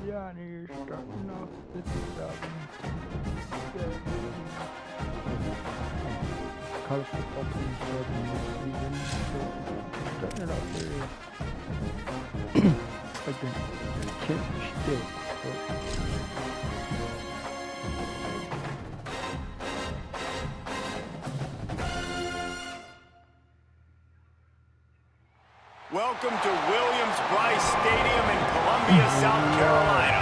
Johnny is starting off the 2007 college football team starting this season. So starting it off very against Kent State. So, welcome to Williams-Brice Stadium in Columbia, South Carolina.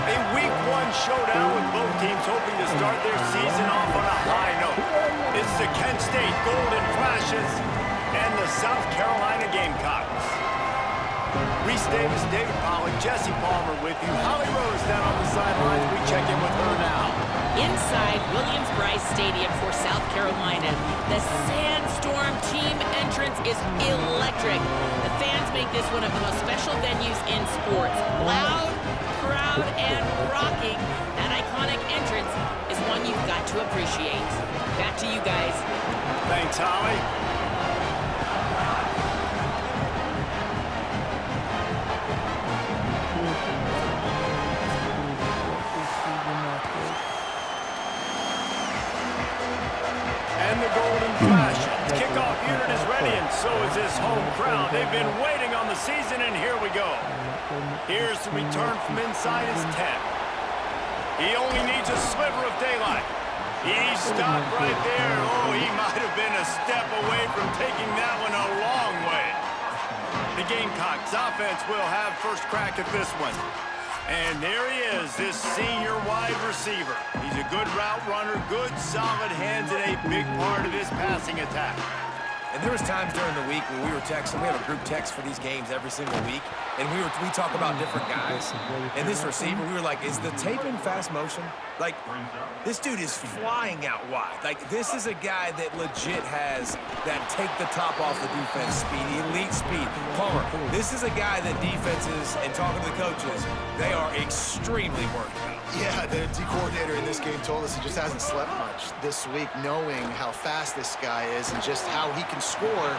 A Week 1 showdown with both teams hoping to start their season off on a high note. It's the Kent State Golden Flashes and the South Carolina Gamecocks. Reese Davis, David Pollock, Jesse Palmer with you. Holly Rose down on the sidelines. We check in with her now. Inside Williams-Brice Stadium for South Carolina, the Sandstorm team entrance is electric. The fans make this one of the most special venues in sports. Loud, proud, and rocking. That iconic entrance is one you've got to appreciate. Back to you guys. Thanks, Holly. And the Golden Flash. Kickoff unit is ready, and so is this home crowd. They've been waiting on the season, and here we go. Here's the return from inside his tent. He only needs a sliver of daylight. He stopped right there. Oh, he might have been a step away from taking that one a long way. The Gamecocks offense will have first crack at this one. And there he is, this senior wide receiver. He's a good route runner, good solid hands, and a big part of his passing attack. And there was times during the week when we were texting. We have a group text for these games every single week, and we talk about different guys. And this receiver, we were like, is the tape in fast motion? Like, this dude is flying out wide. Like, this is a guy that legit has that take the top off the defense speed, elite speed. Palmer, this is a guy that defenses, and talking to the coaches, they are extremely worried about. Yeah, the D coordinator in this game told us he just hasn't slept much this week, knowing how fast this guy is and just how he can score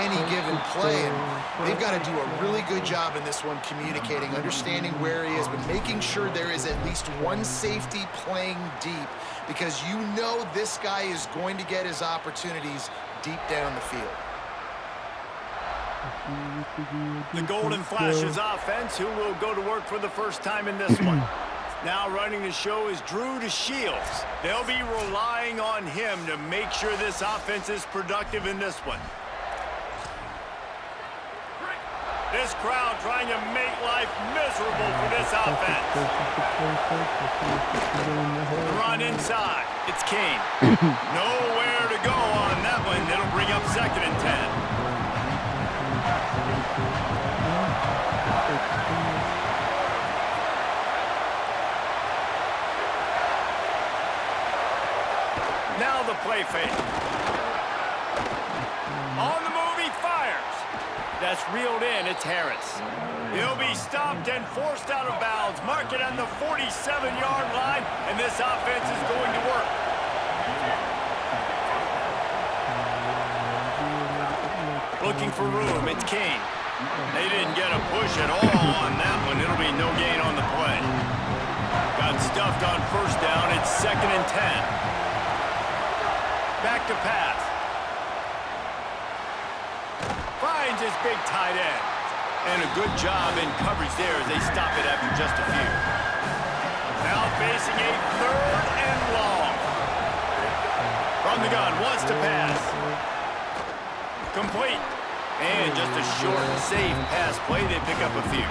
any given play. And they've got to do a really good job in this one communicating, understanding where he is, but making sure there is at least one safety playing deep, because you know this guy is going to get his opportunities deep down the field. The Golden Flashes offense, who will go to work for the first time in this one. Now running the show is Drew DeShields. They'll be relying on him to make sure this offense is productive in this one. This crowd trying to make life miserable for this offense. Run inside. It's Kane. Nowhere to go on that one. It'll bring up 2nd and 10. Now the play fake. On the move, he fires. That's reeled in. It's Harris. He'll be stopped and forced out of bounds. Mark it on the 47-yard line, and this offense is going to work. Looking for room. It's Kane. They didn't get a push at all on that one. It'll be no gain on the play. Got stuffed on first down. It's 2nd and 10. Back to pass. Finds his big tight end. And a good job in coverage there as they stop it after just a few. Now facing a 3rd and long. From the gun, wants to pass. Complete. And just a short and safe pass play. They pick up a few.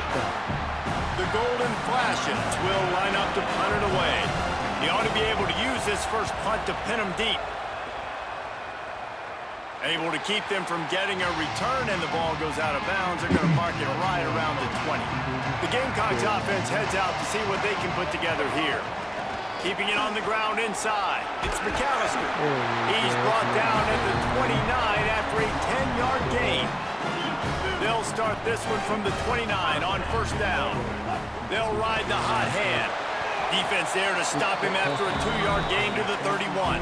The Golden Flashes will line up to punt it away. He ought to be able to use this first punt to pin them deep. Able to keep them from getting a return, and the ball goes out of bounds. They're going to mark it right around the 20. The Gamecocks offense heads out to see what they can put together here. Keeping it on the ground inside. It's McAllister. He's brought down at the 29 after a 10-yard gain. They'll start this one from the 29 on first down. They'll ride the hot hand. Defense there to stop him after a 2-yard gain to the 31.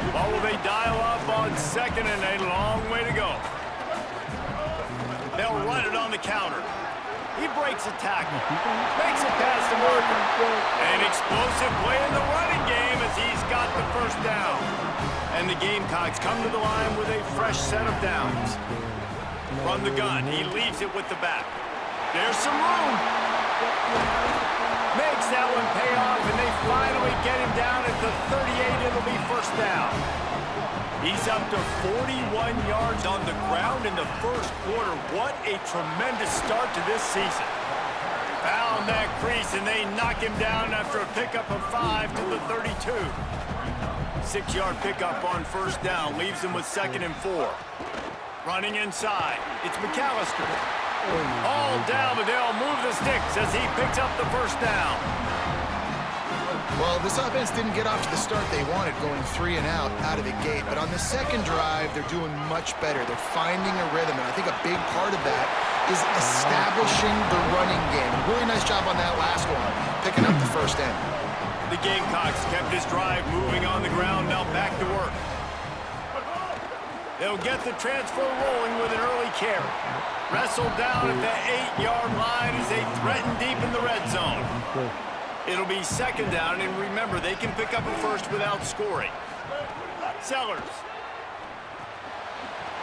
Or will they dial up on 2nd and a long way to go? They'll run it on the counter. He breaks a tackle, makes it past the marker. An explosive play in the running game as he's got the first down. And the Gamecocks come to the line with a fresh set of downs. From the gun, he leaves it with the back. There's some room. Makes that one pay off, and they finally get him down at the 38. It'll be first down. He's up to 41 yards on the ground in the first quarter. What a tremendous start to this season. Found that crease, and they knock him down after a pickup of 5 to the 32. 6-yard pickup on first down leaves him with 2nd and 4. Running inside, it's McAllister. All down, but they'll move the sticks as he picks up the first down. Well, this offense didn't get off to the start they wanted, going 3 and out of the gate. But on the second drive, they're doing much better. They're finding a rhythm, and I think a big part of that is establishing the running game. And really nice job on that last one, picking up the first end. The Gamecocks kept this drive moving on the ground, now back to work. They'll get the transfer rolling with an early carry. Wrestled down at the 8-yard line as they threaten deep in the red zone. It'll be 2nd down, and remember, they can pick up a first without scoring. Sellers.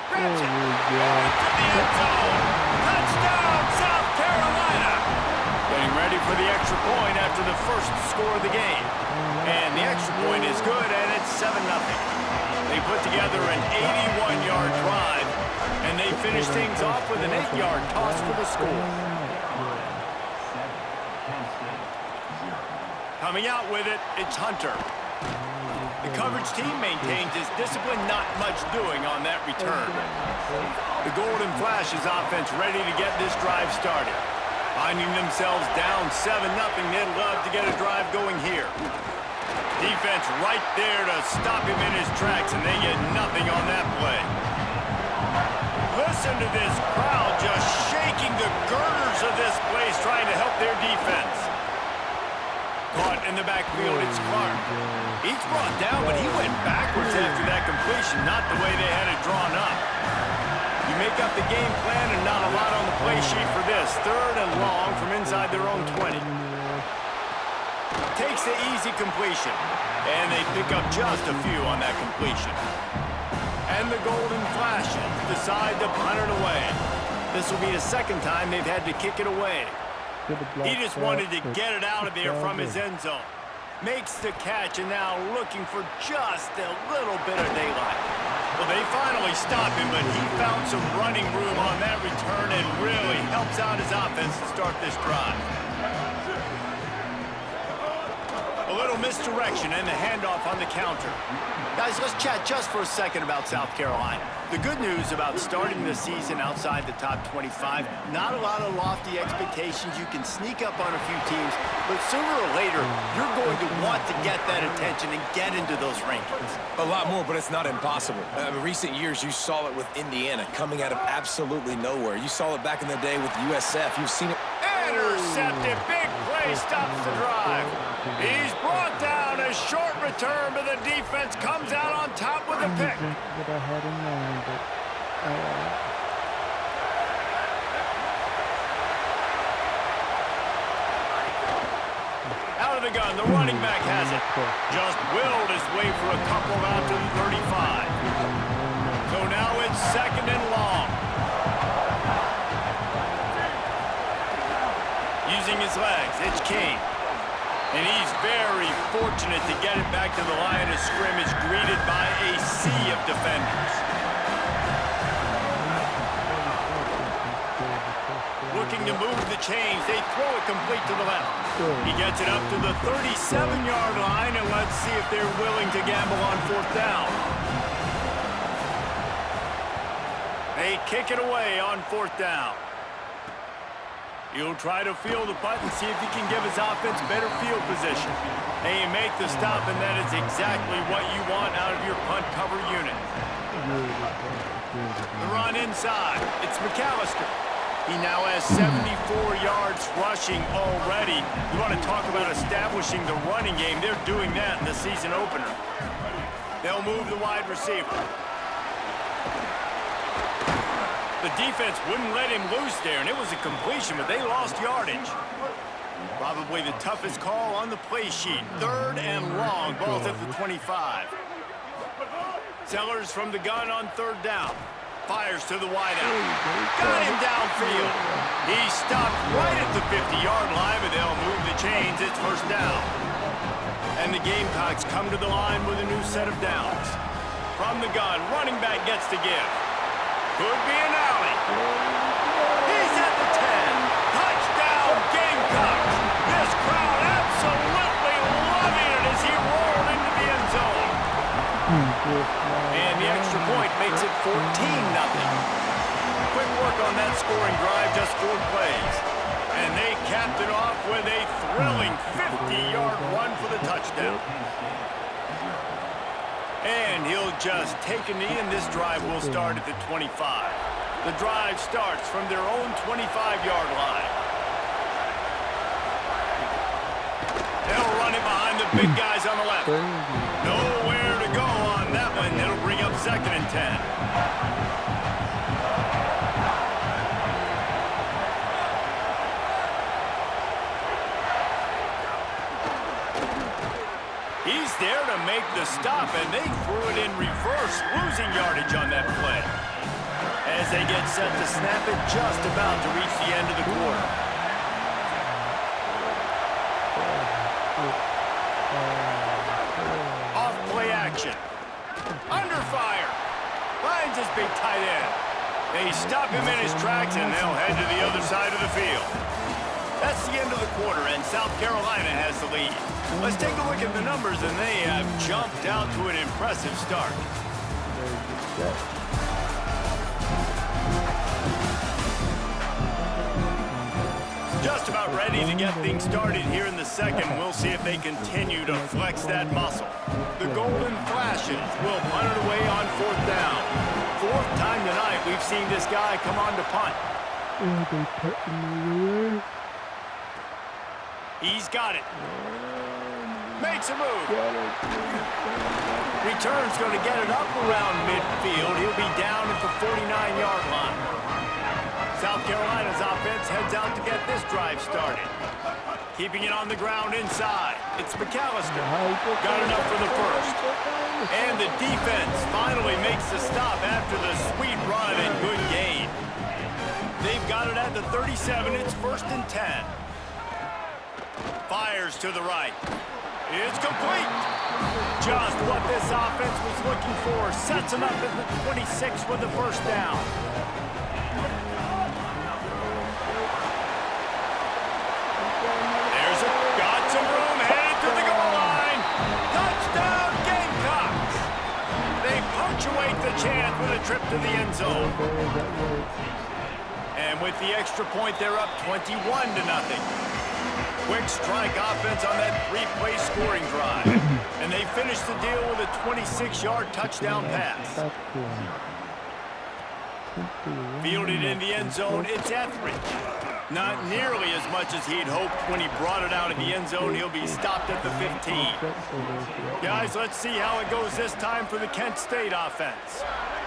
Grabs it. Right to the end zone. Touchdown, South Carolina. Getting ready for the extra point after the first score of the game. And the extra point is good, and it's 7-0. They put together an 81-yard drive, and they finish things off with an 8-yard toss for the score. Coming out with it, it's Hunter. The coverage team maintains his discipline, not much doing on that return. The Golden Flashes offense ready to get this drive started. Finding themselves down 7-0, they'd love to get a drive going here. Defense right there to stop him in his tracks, and they get nothing on that play. Listen to this crowd just shaking the girders of this place, trying to help their defense. Caught in the backfield, it's Clark. He's brought down, but he went backwards after that completion, not the way they had it drawn up. You make up the game plan and not a lot on the play sheet for this. 3rd and long from inside their own 20. Takes the easy completion, and they pick up just a few on that completion. And the Golden Flashes decide to punt it away. This will be the 2nd time they've had to kick it away. He just wanted to get it out of there from his end zone. Makes the catch, and now looking for just a little bit of daylight. Well, they finally stopped him, but he found some running room on that return and really helps out his offense to start this drive. A little misdirection and the handoff on the counter. Guys, let's chat just for a second about South Carolina. The good news about starting the season outside the top 25, not a lot of lofty expectations. You can sneak up on a few teams, but sooner or later, you're going to want to get that attention and get into those rankings. A lot more, but it's not impossible. In recent years, you saw it with Indiana coming out of absolutely nowhere. You saw it back in the day with USF. You've seen it. Intercepted. Big play stops the drive. He's brought down. A short return, but the defense comes out on top with a pick. That I had in mind, but out of the gun, the running back has it. Just willed his way for a couple out to the 35. So now it's 2nd and long. Using his legs, it's King. And he's very fortunate to get it back to the line of scrimmage, greeted by a sea of defenders. Looking to move the chains, they throw it complete to the left. He gets it up to the 37-yard line, and let's see if they're willing to gamble on 4th down. They kick it away on 4th down. He'll try to field the punt and see if he can give his offense better field position. They make the stop, and that is exactly what you want out of your punt cover unit. The run inside. It's McAllister. He now has 74 yards rushing already. You want to talk about establishing the running game. They're doing that in the season opener. They'll move the wide receiver. The defense wouldn't let him loose there, and it was a completion, but they lost yardage. Probably the toughest call on the play sheet. 3rd and long, ball's at the 25. Sellers from the gun on 3rd down. Fires to the wideout. Got him downfield. He stopped right at the 50-yard line, but they'll move the chains. It's 1st down. And the Gamecocks come to the line with a new set of downs. From the gun, running back gets to give. Could be an alley. He's at the 10. Touchdown, Gamecocks. This crowd absolutely loving it as he rolled into the end zone. And the extra point makes it 14-0. Quick work on that scoring drive, just 4 plays. And they capped it off with a thrilling 50-yard run for the touchdown. And he'll just take a knee, and this drive will start at the 25. The drive starts from their own 25-yard line. They'll run it behind the big guys on the left. Nowhere to go on that one. It'll bring up 2nd and 10. He's there to make the stop, and they threw it in reverse, losing yardage on that play. As they get set to snap it, just about to reach the end of the quarter. Off play action. Under fire. Finds his big tight end. They stop him in his tracks, and they'll head to the other side of the field. That's the end of the quarter, and South Carolina has the lead. Let's take a look at the numbers, and they have jumped out to an impressive start. Just about ready to get things started here in the second. We'll see if they continue to flex that muscle. The Golden Flashes will punt it away on 4th down. 4th time tonight we've seen this guy come on to punt. He's got it. Makes a move. Return's going to get it up around midfield. He'll be down at the 49-yard line. South Carolina's offense heads out to get this drive started. Keeping it on the ground inside. It's McAllister. Got enough for the first. And the defense finally makes the stop after the sweet run and good gain. They've got it at the 37. It's 1st and 10. Fires to the right. It's complete. Just what this offense was looking for. Sets him up at the 26 with the 1st down. There's it. Got some room. Headed to the goal line. Touchdown, Gamecocks. They punctuate the chance with a trip to the end zone. And with the extra point, they're up 21-0. Quick strike offense on that 3-play scoring drive. And they finish the deal with a 26-yard touchdown pass. Fielded in the end zone, it's Etheridge. Not nearly as much as he'd hoped when he brought it out of the end zone. He'll be stopped at the 15. Guys, let's see how it goes this time for the Kent State offense.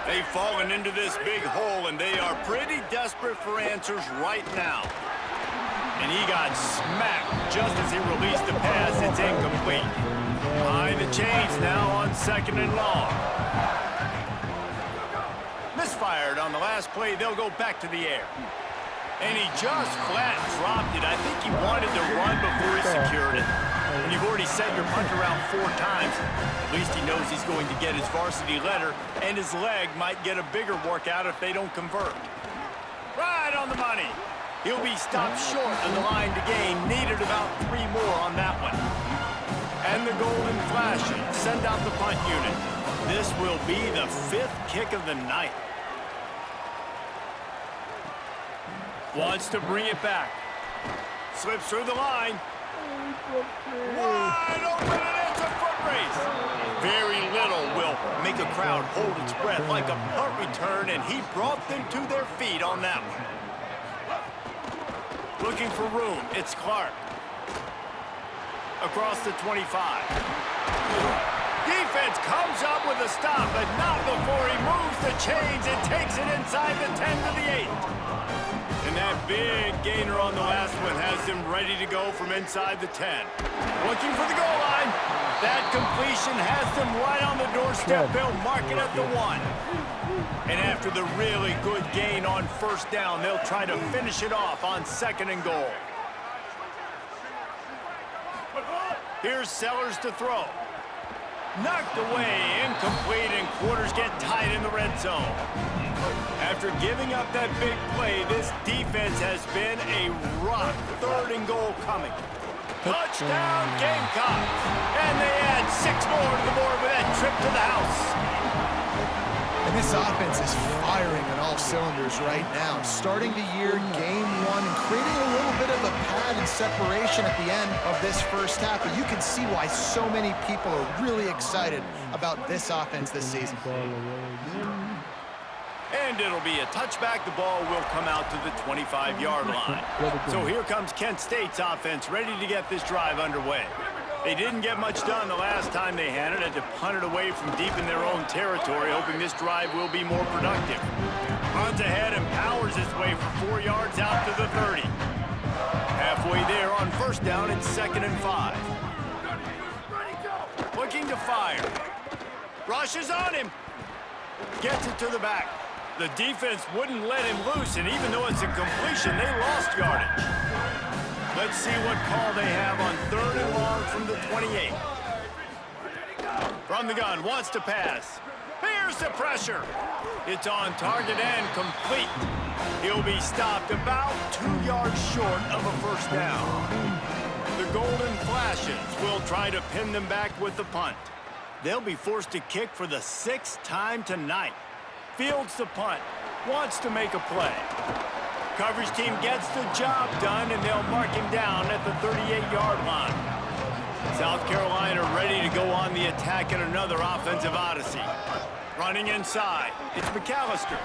They've fallen into this big hole, and they are pretty desperate for answers right now. And he got smacked just as he released the pass. It's incomplete. Behind the chains now on 2nd and long. Misfired on the last play. They'll go back to the air. And he just flat dropped it. I think he wanted to run before he secured it. When you've already set your punt around 4 times, at least he knows he's going to get his varsity letter, and his leg might get a bigger workout if they don't convert. Right on the money. He'll be stopped short of the line to gain. Needed about 3 more on that one. And the Golden Flashes send out the punt unit. This will be the 5th kick of the night. Wants to bring it back. Slips through the line. Wide open, and it's a foot race. Very little will make a crowd hold its breath like a punt return, and he brought them to their feet on that one. Looking for room, it's Clark. Across the 25. Defense comes up with a stop, but not before he moves the chains and takes it inside the 10 to the 8. And that big gainer on the last one has them ready to go from inside the 10. Looking for the goal line. That completion has them right on the doorstep. They'll mark it at the 1. And after the really good gain on first down, they'll try to finish it off on 2nd and goal. Here's Sellers to throw. Knocked away, incomplete, and quarters get tight in the red zone. After giving up that big play, this defense has been a rock. 3rd and goal coming. Touchdown, Gamecocks! And they add 6 more to the board with that trip to the house. And this offense is firing on all cylinders right now. Starting the year, game 1, and creating a little bit of a pad and separation at the end of this first half. But you can see why so many people are really excited about this offense this season. And it'll be a touchback. The ball will come out to the 25-yard line. So here comes Kent State's offense ready to get this drive underway. They didn't get much done the last time they had it. Had to punt it away from deep in their own territory, hoping this drive will be more productive. Runs ahead and powers his way for 4 yards out to the 30. Halfway there on first down, it's 2nd and 5. Looking to fire. Rushes on him. Gets it to the back. The defense wouldn't let him loose, and even though it's a completion, they lost yardage. Let's see what call they have on 3rd and long from the 28. From the gun, wants to pass. Here's the pressure. It's on target and complete. He'll be stopped about 2 yards short of a first down. The Golden Flashes will try to pin them back with the punt. They'll be forced to kick for the 6th time tonight. Fields the punt. Wants to make a play. Coverage team gets the job done, and they'll mark him down at the 38-yard line. South Carolina ready to go on the attack in another offensive odyssey. Running inside, it's McAllister.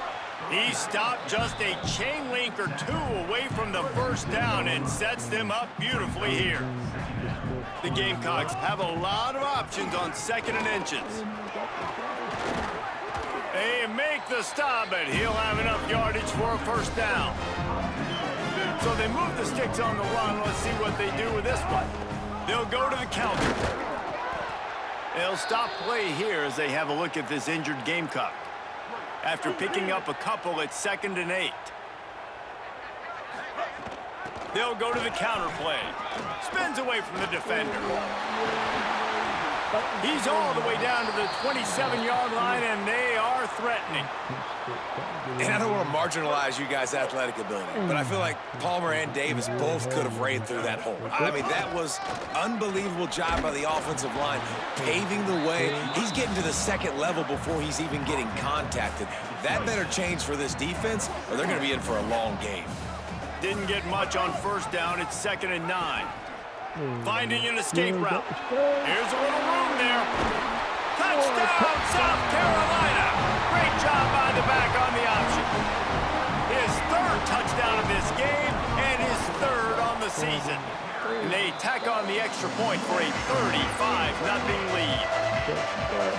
He stopped just a chain link or 2 away from the first down and sets them up beautifully here. The Gamecocks have a lot of options on 2nd and inches. They make the stop, but he'll have enough yardage for a first down. So they move the sticks on the run. Let's see what they do with this one. They'll go to the counter. They'll stop play here as they have a look at this injured Gamecock. After picking up a couple, it's 2nd and 8. They'll go to the counter play. Spins away from the defender. He's all the way down to the 27-yard line, and they are threatening. And I don't want to marginalize you guys' athletic ability, but I feel like Palmer and Davis both could have ran through that hole. I mean, that was unbelievable job by the offensive line, paving the way. He's getting to the 2nd level before he's even getting contacted. That better change for this defense, or they're going to be in for a long game. Didn't get much on first down. It's 2nd and 9. Finding an escape route. Here's a little room there. Touchdown, South Carolina. Great job by the back on the option. His 3rd touchdown of this game and his 3rd on the season. And they tack on the extra point for a 35-0 lead.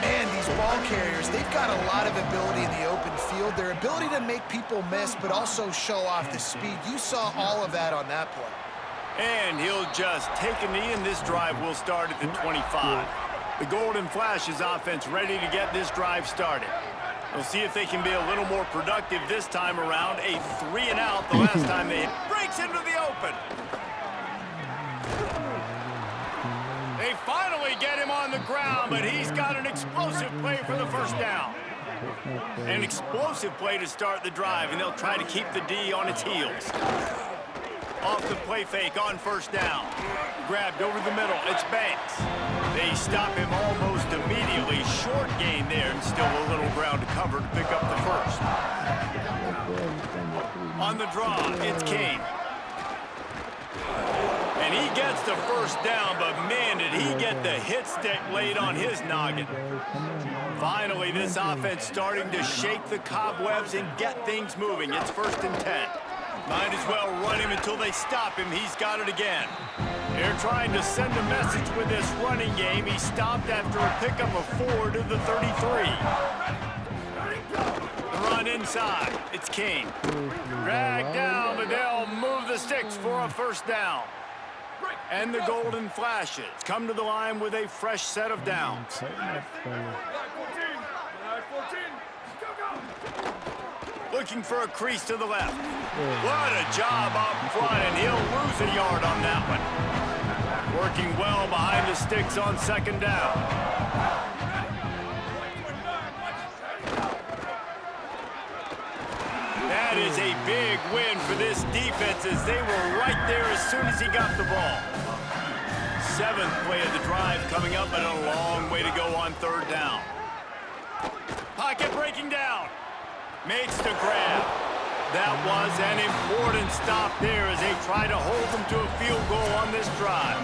Man, these ball carriers, they've got a lot of ability in the open field. Their ability to make people miss, but also show off the speed. You saw all of that on that play. And he'll just take a knee, and this drive will start at the 25. The Golden Flashes offense ready to get this drive started. We'll see if they can be a little more productive this time around. A 3-and-out the last time they breaks into the open. They finally get him on the ground, but he's got an explosive play for the first down. An explosive play to start the drive, and they'll try to keep the D on its heels. Off the play fake on first down. Grabbed over the middle. It's Banks. They stop him almost immediately. Short gain there, and still a little ground to cover to pick up the first. On the draw, it's Kane. And he gets the first down, but man, did he get the hit stick laid on his noggin. Finally, this offense starting to shake the cobwebs and get things moving. It's 1st and 10. Might as well run him until they stop him. He's got it again. They're trying to send a message with this running game. He stopped after a pickup of 4 to the 33. The run inside. It's King. Drag down, but they'll move the sticks for a first down. And the Golden Flashes come to the line with a fresh set of downs. Looking for a crease to the left. What a job up front, and he'll lose a yard on that one. Working well behind the sticks on second down. That is a big win for this defense as they were right there as soon as he got the ball. 7th play of the drive coming up, and a long way to go on third down. Pocket breaking down. Makes the grab. That was an important stop there as they try to hold them to a field goal on this drive.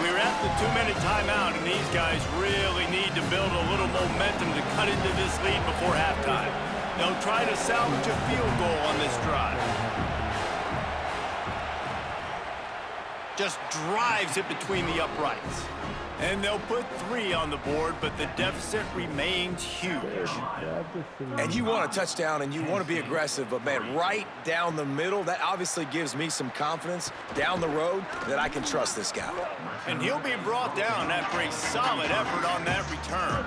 We're at the 2-minute timeout, and these guys really need to build a little momentum to cut into this lead before halftime. They'll try to salvage a field goal on this drive. Just drives it between the uprights. And they'll put 3 on the board, but the deficit remains huge. And you want a touchdown and you want to be aggressive, but man, right down the middle, that obviously gives me some confidence down the road that I can trust this guy. And he'll be brought down after a solid effort on that return.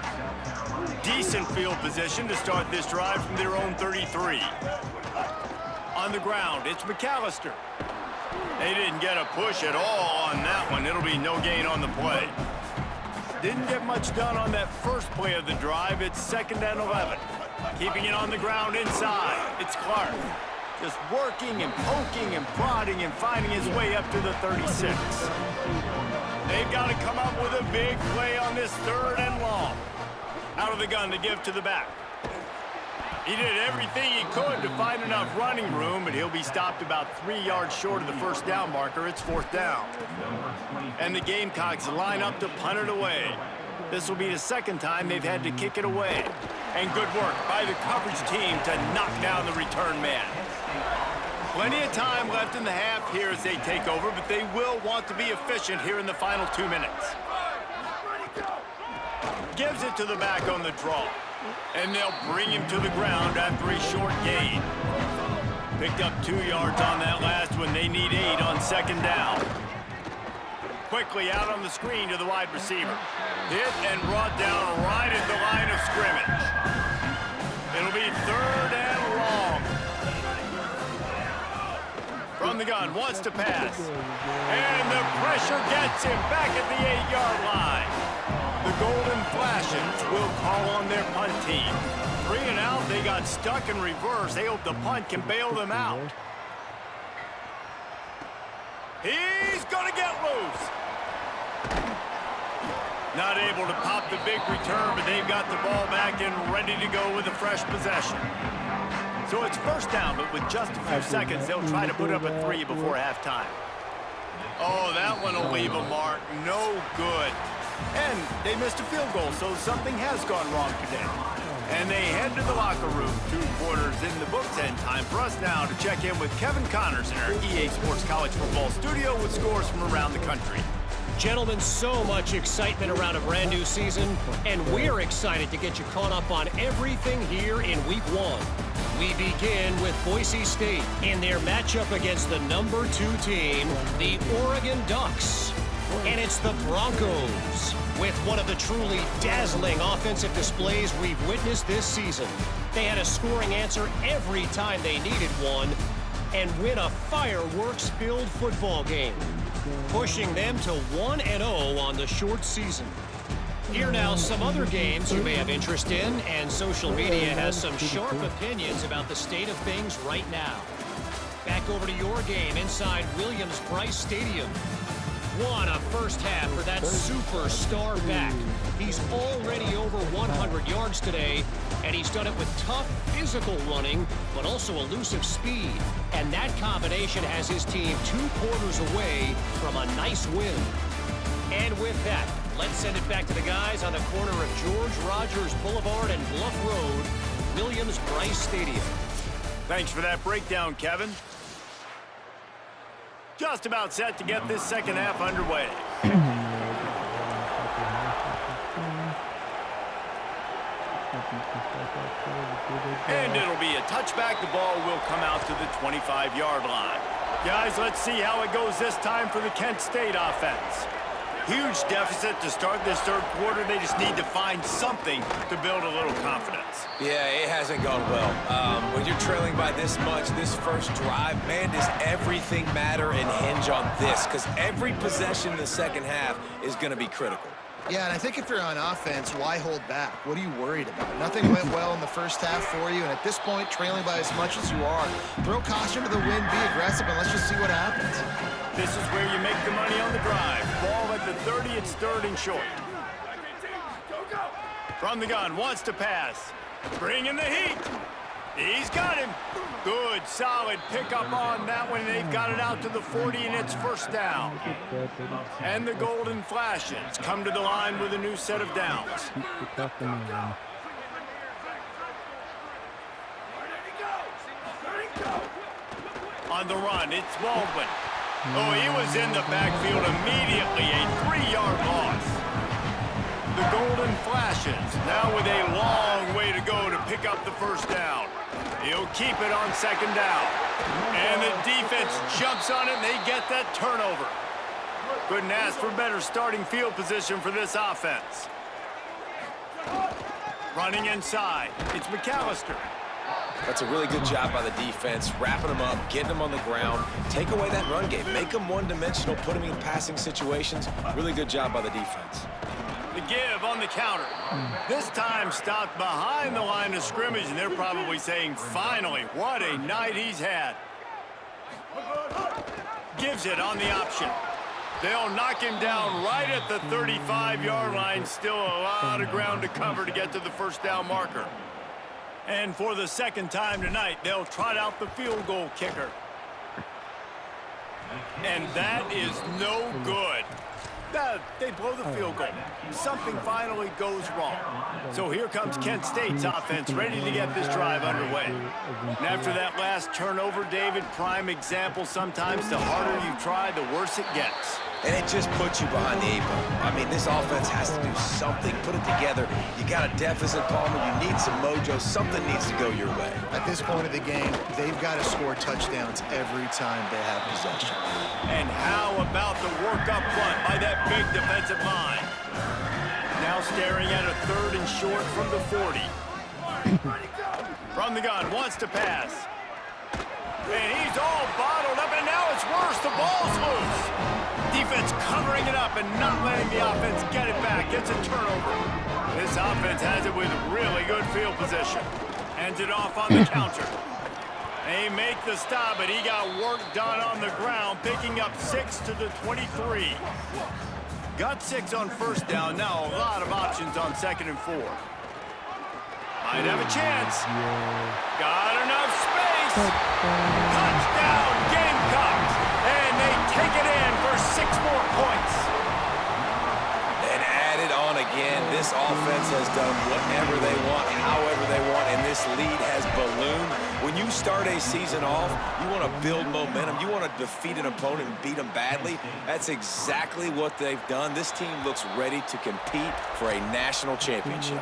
Decent field position to start this drive from their own 33. On the ground, it's McAllister. They didn't get a push at all on that one. It'll be no gain on the play. Didn't get much done on that first play of the drive. It's 2nd and 11. Keeping it on the ground inside. It's Clark. Just working and poking and prodding and finding his way up to the 36. They've got to come up with a big play on this 3rd and long. Out of the gun to give to the back. He did everything he could to find enough running room, but he'll be stopped about 3 yards short of the first down marker. It's 4th down. And the Gamecocks line up to punt it away. This will be the 2nd time they've had to kick it away. And good work by the coverage team to knock down the return man. Plenty of time left in the half here as they take over, but they will want to be efficient here in the final 2 minutes. Gives it to the back on the draw. And they'll bring him to the ground after a short gain. Picked up 2 yards on that last one. They need 8 on 2nd down. Quickly out on the screen to the wide receiver. Hit and brought down right at the line of scrimmage. It'll be 3rd and long. From the gun, wants to pass. And the pressure gets him back at the 8-yard line. The Golden Flashes will call on their punt team. 3 and out, they got stuck in reverse. They hope the punt can bail them out. He's gonna get loose. Not able to pop the big return, but they've got the ball back and ready to go with a fresh possession. So it's first down, but with just a few seconds, they'll try to put up a 3 before halftime. Oh, that one will leave a mark. No good. And they missed a field goal, so something has gone wrong today. And they head to the locker room. 2 quarters in the books, and time for us now to check in with Kevin Connors in our EA Sports College Football studio with scores from around the country. Gentlemen, so much excitement around a brand new season, and we're excited to get you caught up on everything here in Week 1. We begin with Boise State in their matchup against the number 2 team, the Oregon Ducks. And it's the Broncos, with one of the truly dazzling offensive displays we've witnessed this season. They had a scoring answer every time they needed one and win a fireworks-filled football game, pushing them to 1-0 on the short season. Here now, some other games you may have interest in, and social media has some sharp opinions about the state of things right now. Back over to your game inside Williams-Brice Stadium. What a first half for that superstar back. He's already over 100 yards today, and he's done it with tough physical running, but also elusive speed. And that combination has his team 2 quarters away from a nice win. And with that, let's send it back to the guys on the corner of George Rogers Boulevard and Bluff Road, Williams-Brice Stadium. Thanks for that breakdown, Kevin. Just about set to get this second half underway. And it'll be a touchback. The ball will come out to the 25-yard line. Guys, let's see how it goes this time for the Kent State offense. Huge deficit to start this third quarter. They just need to find something to build a little confidence. Yeah, it hasn't gone well. When you're trailing by this much, this first drive, man, does everything matter and hinge on this? Because every possession in the second half is going to be critical. Yeah, and I think if you're on offense, why hold back? What are you worried about? Nothing went well in the first half for you, and at this point, trailing by as much as you are, throw caution to the wind, be aggressive, and let's just see what happens. This is where you make the money on the drive. Ball at the 30, it's third and short. From the gun, wants to pass. Bring in the heat. He's got him. Good, solid pickup on that one. They've got it out to the 40, and it's first down. And the Golden Flashes come to the line with a new set of downs. On the run, it's Baldwin. Oh, he was in the backfield immediately. A 3-yard loss. The Golden Flashes now with a long way to go to pick up the first down. He'll keep it on second down. And the defense jumps on it, and they get that turnover. Couldn't ask for better starting field position for this offense. Running inside, it's McAllister. That's a really good job by the defense, wrapping them up, getting them on the ground, take away that run game, make them one-dimensional, put them in passing situations. Really good job by the defense. The give on the counter. This time stopped behind the line of scrimmage, and they're probably saying, finally, what a night he's had. Gives it on the option. They'll knock him down right at the 35-yard line. Still a lot of ground to cover to get to the first down marker. And for the second time tonight, they'll trot out the field goal kicker. And that is no good. They blow the field goal. Something finally goes wrong. So here comes Kent State's offense, ready to get this drive underway. And after that last turnover, David, prime example, sometimes the harder you try, the worse it gets. And it just puts you behind the 8 ball. I mean, this offense has to do something, put it together. You got a deficit, Palmer. You need some mojo. Something needs to go your way. At this point of the game, they've got to score touchdowns every time they have possession. And how about the work up front by that big defensive line? Now staring at a third and short from the 40. From the gun, wants to pass. And he's all bottled up, and now it's worse. The ball's loose. Defense covering it up and not letting the offense get it back. It's a turnover. This offense has it with really good field position. Hands it off on the counter. They make the stop, but he got work done on the ground, picking up 6 to the 23. Got 6 on first down. Now a lot of options on second and 4. Might have a chance. Got enough space. Touchdown, Gamecocks. And they take it in for 6 more points. And added on again. This offense has done whatever they want, however they want, and this lead has ballooned. When you start a season off, you want to build momentum. You want to defeat an opponent and beat them badly. That's exactly what they've done. This team looks ready to compete for a national championship.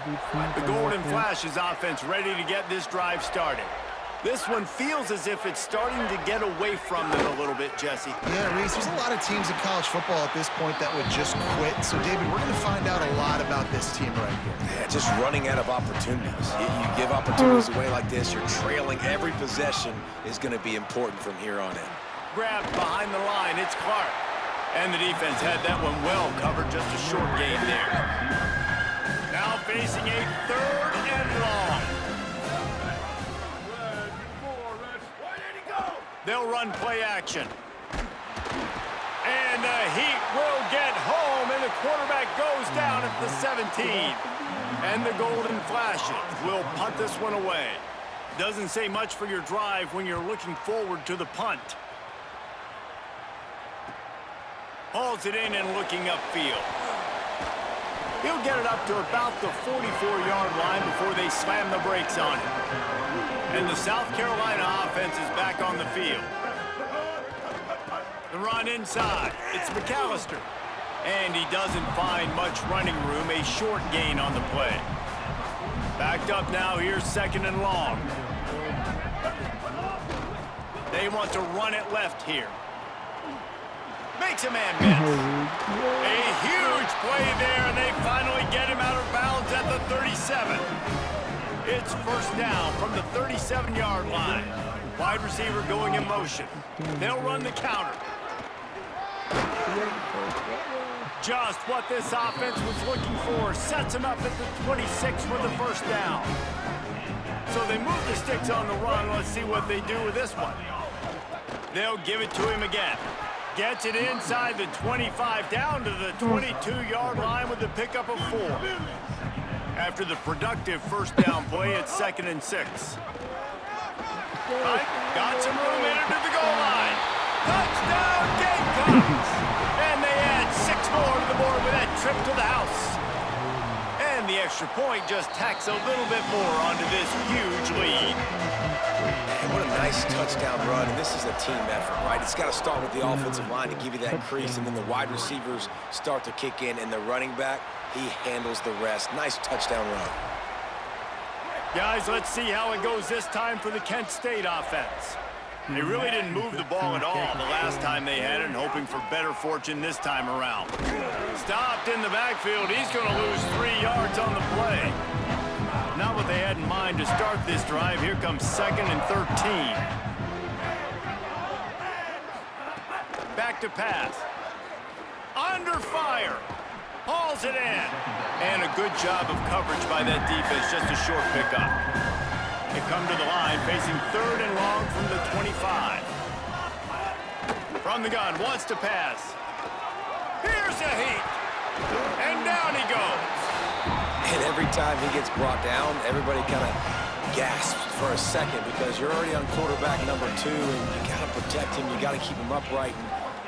The Golden Flashes offense ready to get this drive started. This one feels as if it's starting to get away from them a little bit, Jesse. Yeah, Reese, there's a lot of teams in college football at this point that would just quit. So, David, we're going to find out a lot about this team right here. Yeah, just running out of opportunities. You give opportunities away like this, you're trailing. Every possession is going to be important from here on in. Grabbed behind the line, it's Clark. And the defense had that one well covered, just a short gain there. Now facing a third and long. They'll run play action. And the Heat will get home, and the quarterback goes down at the 17. And the Golden Flashes will punt this one away. Doesn't say much for your drive when you're looking forward to the punt. Hauls it in and looking upfield. He'll get it up to about the 44-yard line before they slam the brakes on it. And the South Carolina offense is back on the field. The run inside. It's McAllister. And he doesn't find much running room, a short gain on the play. Backed up now, here's 2nd and long. They want to run it left here. Makes a man miss. A huge play there, and they finally get him out of bounds at the 37. It's 1st down from the 37-yard line. Wide receiver going in motion. They'll run the counter. Just what this offense was looking for. Sets him up at the 26 for the 1st down. So they move the sticks on the run. Let's see what they do with this one. They'll give it to him again. Gets it inside the 25, down to the 22-yard line with the pickup of 4. After the productive 1st down play, it's 2nd and 6. Pike got some room in it to the goal line. Touchdown, Gamecocks! And they add 6 more to the board with that trip to the house. And the extra point just tacks a little bit more onto this huge lead. And what a nice touchdown run, and this is a team effort, right? It's got to start with the offensive line to give you that crease, and then the wide receivers start to kick in, and the running back, he handles the rest. Nice touchdown run. Guys, let's see how it goes this time for the Kent State offense. They really didn't move the ball at all the last time they had it, and hoping for better fortune this time around. Stopped in the backfield. He's going to lose 3 yards on the play. Not what they had in mind to start this drive. Here comes 2nd and 13. Back to pass. Under fire. Hauls it in. And a good job of coverage by that defense. Just a short pickup. They come to the line facing 3rd and long from the 25. From the gun, wants to pass. Here's a heat. And down he goes. And every time he gets brought down, everybody kind of gasps for a second because you're already on quarterback number 2, and you got to protect him. You got to keep him upright.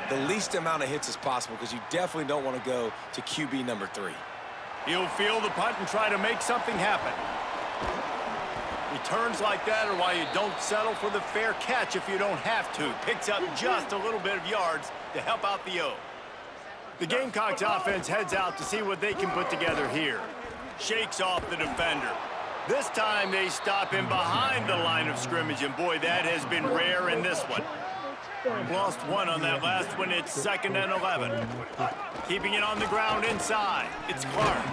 And the least amount of hits as possible because you definitely don't want to go to QB number 3. He'll field the punt and try to make something happen. Returns like that are why you don't settle for the fair catch if you don't have to. Picks up just a little bit of yards to help out the O. The Gamecocks offense heads out to see what they can put together here. Shakes off the defender. This time they stop him behind the line of scrimmage, and boy, that has been rare in this one. Lost 1 on that last one. It's 2nd and 11. Keeping it on the ground inside. It's Clark.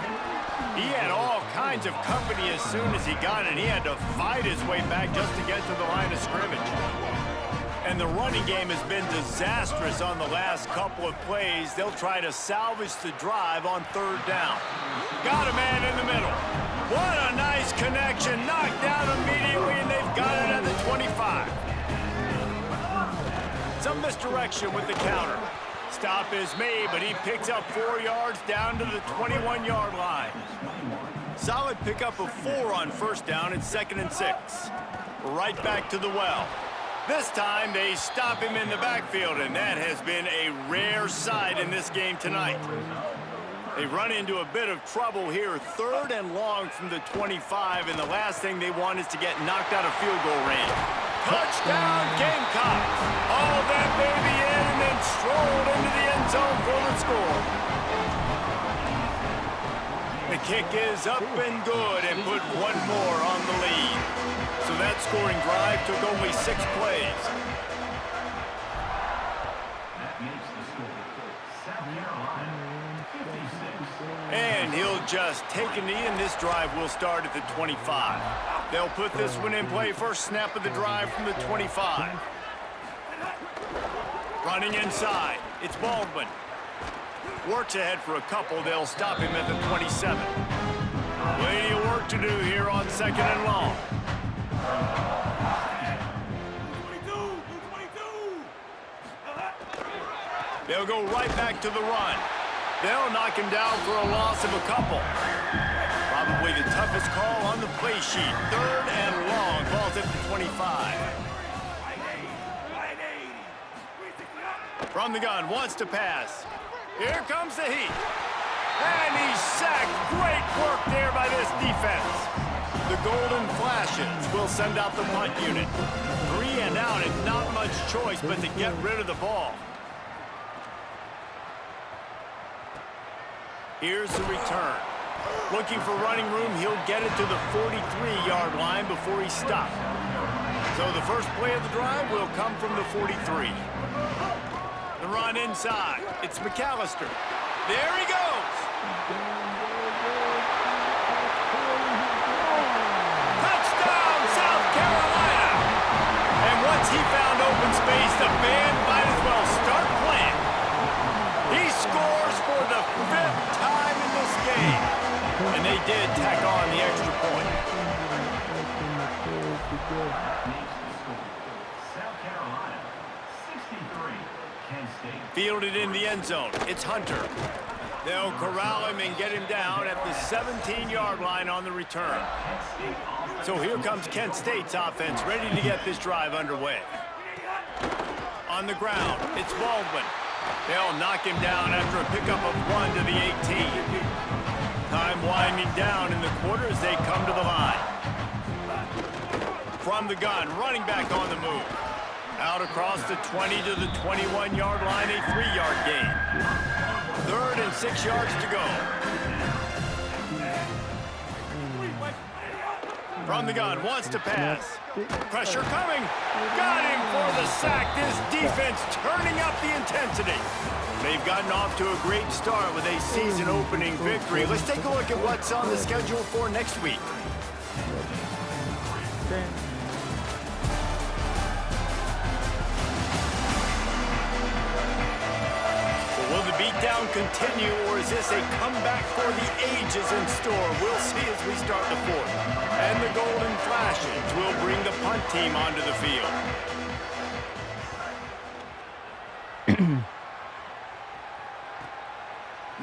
He had all kinds of company as soon as he got it. He had to fight his way back just to get to the line of scrimmage. And the running game has been disastrous on the last couple of plays. They'll try to salvage the drive on 3rd down. Got a man in the middle. What a nice connection. Knocked down immediately, and they've got it at the 25. Some misdirection with the counter. Stop is made, but he picks up 4 yards down to the 21-yard line. Solid pickup of 4 on 1st down and 2nd and 6. Right back to the well. This time they stop him in the backfield, and that has been a rare sight in this game tonight. They run into a bit of trouble here. 3rd and long from the 25, and the last thing they want is to get knocked out of field goal range. Touchdown, Gamecocks! All that baby in and then strolled into the end zone for the score. The kick is up and good and put 1 more on the lead. So that scoring drive took only 6 plays. And he'll just take a knee, and this drive will start at the 25. They'll put this one in play. First snap of the drive from the 25. Running inside. It's Baldwin. Works ahead for a couple. They'll stop him at the 27. Plenty of work to do here on 2nd and long. They'll go right back to the run. They'll knock him down for a loss of a couple. Probably the toughest call on the play sheet. 3rd and long. Ball's at the 25. From the gun, wants to pass. Here comes the heat. And he's sacked. Great work there by this defense. The Golden Flashes will send out the punt unit. 3 and out and not much choice but to get rid of the ball. Here's the return. Looking for running room, he'll get it to the 43-yard line before he stopped. So the first play of the drive will come from the 43. The run inside. It's McAllister. There he goes. Touchdown, South Carolina. And once he found open space, the band might as well start playing. He scores for the 5th time in this game. And they did tack on the extra point. South Carolina, 63. Kent State. Fielded in the end zone. It's Hunter. They'll corral him and get him down at the 17-yard line on the return. So here comes Kent State's offense, ready to get this drive underway. On the ground, it's Baldwin. They'll knock him down after a pickup of 1 to the 18. Time winding down in the quarter as they come to the line. From the gun, running back on the move. Out across the 20 to the 21-yard line, a 3-yard gain. 3rd and 6 yards to go. From the gun, wants to pass. Pressure coming. Got him for the sack. This defense turning up the intensity. They've gotten off to a great start with a season-opening victory. Let's take a look at what's on the schedule for next week. Will the beatdown continue, or is this a comeback for the ages in store? We'll see as we start the 4th. And the Golden Flashes will bring the punt team onto the field.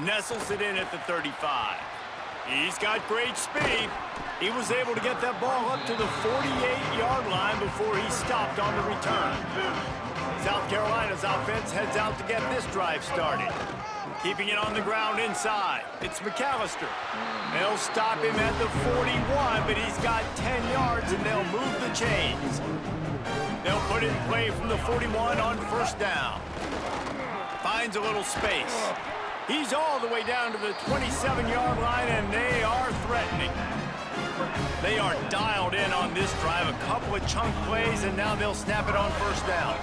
Nestles it in at the 35. He's got great speed. He was able to get that ball up to the 48-yard line before he stopped on the return. South Carolina's offense heads out to get this drive started. Keeping it on the ground inside. It's McAllister. They'll stop him at the 41, but he's got 10 yards, and they'll move the chains. They'll put it in play from the 41 on 1st down. Finds a little space. He's all the way down to the 27-yard line, and they are threatening. They are dialed in on this drive. A couple of chunk plays, and now they'll snap it on 1st down.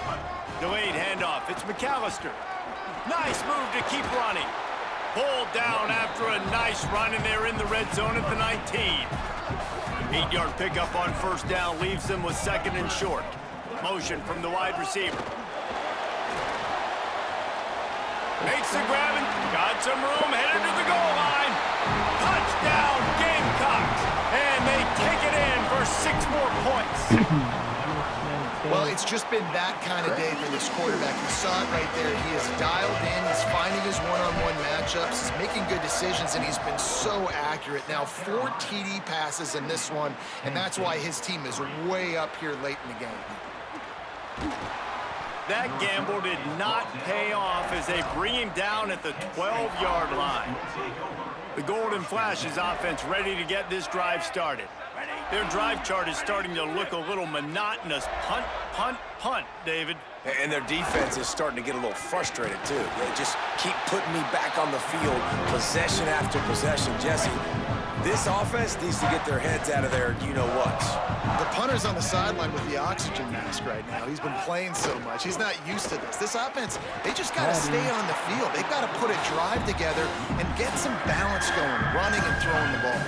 Delayed handoff. It's McAllister. Nice move to keep running. Pulled down after a nice run, and they're in the red zone at the 19. 8-yard pickup on 1st down leaves them with 2nd and short. Motion from the wide receiver. Makes the grab and got some room, headed to the goal line. Touchdown, Gamecocks. And they take it in for 6 more points. Well, it's just been that kind of day for this quarterback. You saw it right there. He is dialed in. He's finding his one-on-one matchups. He's making good decisions, and he's been so accurate. Now, 4 TD passes in this one, and that's why his team is way up here late in the game. That gamble did not pay off as they bring him down at the 12-yard line. The Golden Flashes offense ready to get this drive started. Their drive chart is starting to look a little monotonous. Punt, punt, punt, David. And their defense is starting to get a little frustrated, too. They just keep putting me back on the field, possession after possession. Jesse, this offense needs to get their heads out of their you-know-whats. The punter's on the sideline with the oxygen mask right now. He's been playing so much. He's not used to this. This offense, they just got to stay on the field. They've got to put a drive together and get some balance going, running and throwing the ball.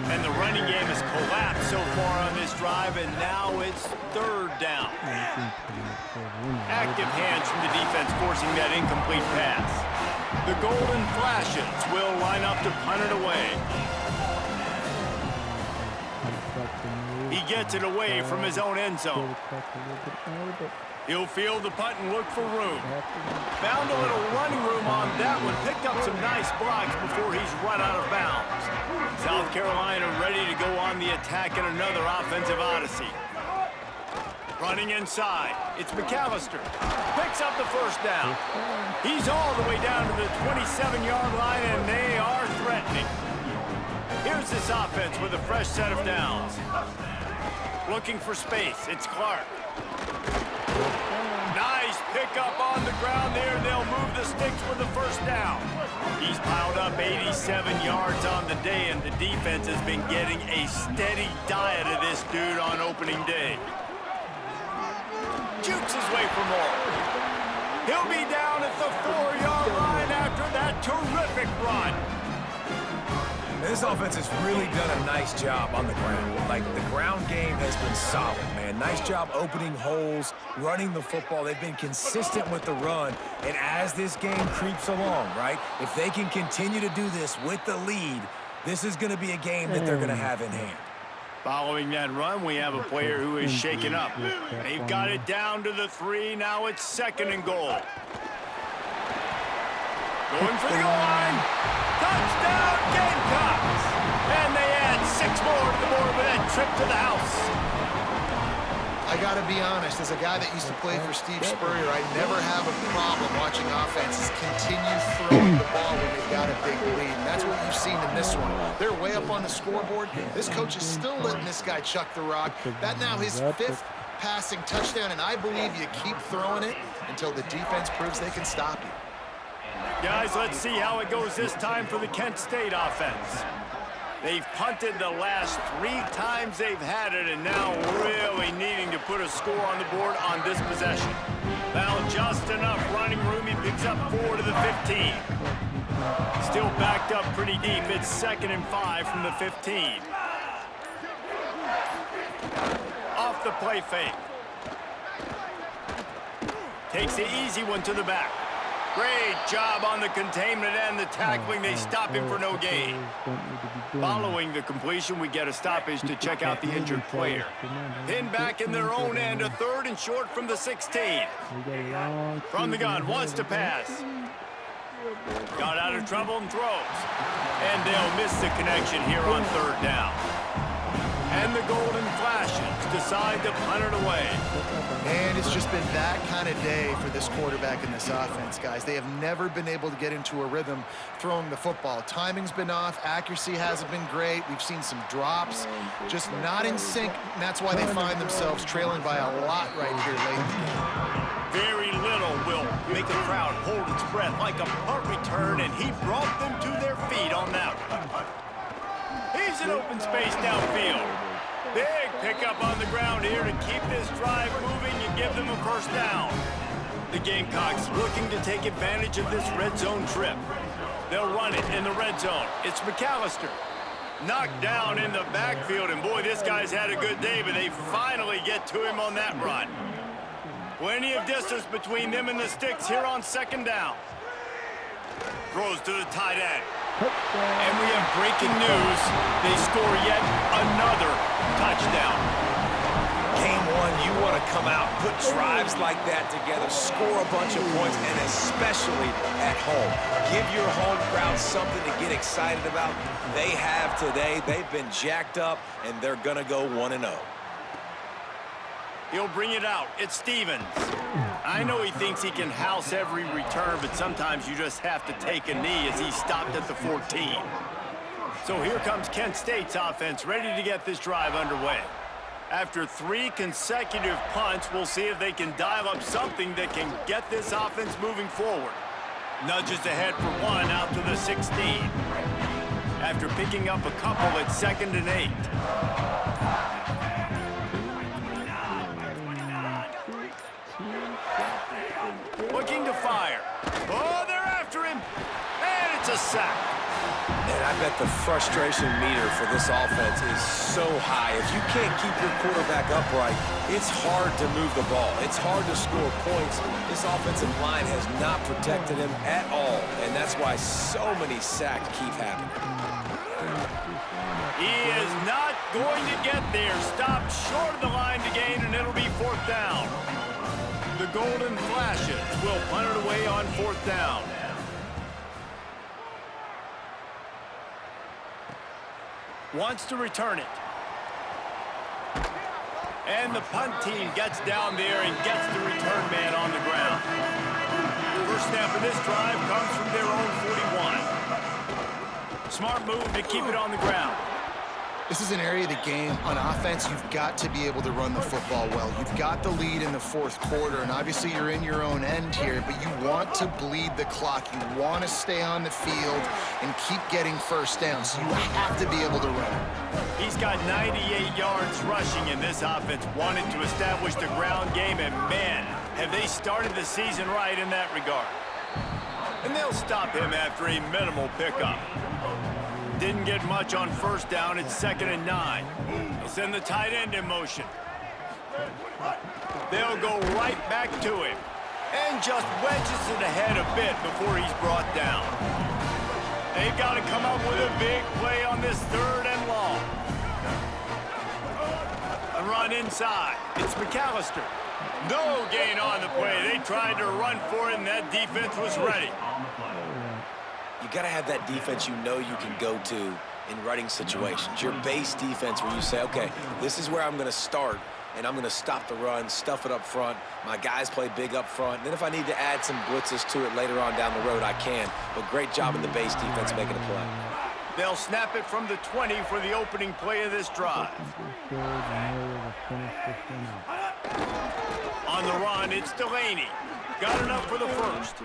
And the running game has collapsed so far on this drive, and now it's 3rd down. Active hands from the defense forcing that incomplete pass. The Golden Flashes will line up to punt it away. He gets it away from his own end zone. He'll field the punt and look for room. Found a little running room on that one. Picked up some nice blocks before he's run out of bounds. South Carolina ready to go on the attack in another offensive odyssey. Running inside, it's McAllister. Picks up the first down. He's all the way down to the 27-yard line, and they are threatening. Here's this offense with a fresh set of downs. Looking for space, it's Clark. Nice pickup on the ground there, and they'll move the sticks with the first down. He's piled up 87 yards on the day, and the defense has been getting a steady diet of this dude on opening day. Jukes his way for more. He'll be down at the 4-yard line after that terrific run. This offense has really done a nice job on the ground. Like, the ground game has been solid, man. Nice job opening holes, running the football. They've been consistent with the run. And as this game creeps along, right, if they can continue to do this with the lead, this is going to be a game that they're going to have in hand. Following that run, we have a player who is shaken up. They've got it down to the 3. Now it's 2nd and goal. Going for the goal line. Touchdown, Gamecocks! And they add 6 more to the board with that trip to the house. I got to be honest, as a guy that used to play for Steve Spurrier, I never have a problem watching offenses continue throwing the ball when they've got a big lead. And that's what you've seen in this one. They're way up on the scoreboard. This coach is still letting this guy chuck the rock. That now his 5th passing touchdown, and I believe you keep throwing it until the defense proves they can stop you. Guys, let's see how it goes this time for the Kent State offense. They've punted the last 3 times they've had it, and now really needing to put a score on the board on this possession. Found just enough running room. He picks up 4 to the 15. Still backed up pretty deep. It's 2nd and 5 from the 15. Off the play fake. Takes the easy one to the back. Great job on the containment and the tackling. They stop him for no gain. Following the completion, we get a stoppage to check out the injured player. Pinned back in their own end, a 3rd and short from the 16. From the gun, wants to pass. Got out of trouble and throws. And they'll miss the connection here on 3rd down. And the Golden Flashes decide to punt it away. And it's just been that kind of day for this quarterback in this offense, guys. They have never been able to get into a rhythm throwing the football. Timing's been off. Accuracy hasn't been great. We've seen some drops. Just not in sync, and that's why they find themselves trailing by a lot right here late in the game. Very little will make a crowd hold its breath like a punt return, and he brought them to their feet on that one. He's in open space downfield. Big pickup on the ground here to keep this drive moving and give them a first down. The Gamecocks looking to take advantage of this red zone trip. They'll run it in the red zone. It's McAllister. Knocked down in the backfield, and boy, this guy's had a good day, but they finally get to him on that run. Plenty of distance between them and the sticks here on 2nd down. Throws to the tight end. And we have breaking news. They score yet another touchdown. Game 1, you want to come out, put drives like that together, score a bunch of points, and especially at home. Give your home crowd something to get excited about. They have today. They've been jacked up, and they're going to go 1-0. He'll bring it out. It's Stevens. I know he thinks he can house every return, but sometimes you just have to take a knee as he stopped at the 14. So here comes Kent State's offense, ready to get this drive underway. After 3 consecutive punts, we'll see if they can dial up something that can get this offense moving forward. Nudges ahead for 1 out to the 16. After picking up a couple at 2nd and 8. Looking to fire. Oh, they're after him. And it's a sack. And I bet the frustration meter for this offense is so high. If you can't keep your quarterback upright, it's hard to move the ball. It's hard to score points. This offensive line has not protected him at all, and that's why so many sacks keep happening. He is not going to get there. Stopped short of the line to gain, and it'll be 4th down. The Golden Flashes will punt it away on 4th down. Wants to return it. And the punt team gets down there and gets the return man on the ground. First snap of this drive comes from their own 41. Smart move to keep it on the ground. This is an area of the game. On offense, you've got to be able to run the football well. You've got the lead in the fourth quarter, and obviously you're in your own end here, but you want to bleed the clock. You want to stay on the field and keep getting first down, so you have to be able to run it. He's got 98 yards rushing, and this offense wanted to establish the ground game, and man, have they started the season right in that regard. And they'll stop him after a minimal pickup. Didn't get much on first down. It's 2nd and 9. They'll send the tight end in motion. They'll go right back to him. And just wedges it ahead a bit before he's brought down. They've got to come up with a big play on this 3rd and long. A run inside. It's McAllister. No gain on the play. They tried to run for it, and that defense was ready. You got to have that defense you know you can go to in running situations. Your base defense where you say, okay, this is where I'm going to start, and I'm going to stop the run, stuff it up front. My guys play big up front. And then if I need to add some blitzes to it later on down the road, I can. But great job in the base defense making a play. They'll snap it from the 20 for the opening play of this drive. On the run, it's Delaney. Got enough for the first.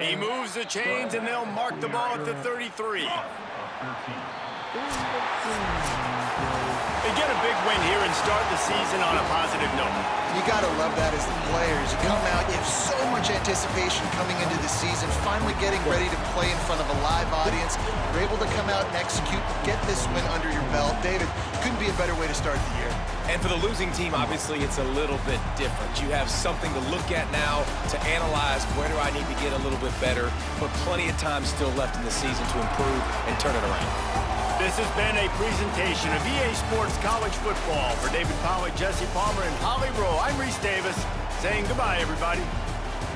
He moves the chains, and they'll mark the ball at the 33. They get a big win here and start the season on a positive note. You got to love that as the players. You come out, you have so much anticipation coming into the season, finally getting ready to play in front of a live audience. You're able to come out and execute, get this win under your belt. David, couldn't be a better way to start the year. And for the losing team, obviously, it's a little bit different. You have something to look at now to analyze where do I need to get a little bit better, but plenty of time still left in the season to improve and turn it around. This has been a presentation of EA Sports College Football. For David Pollack, Jesse Palmer, and Holly Rowe, I'm Reese Davis saying goodbye, everybody.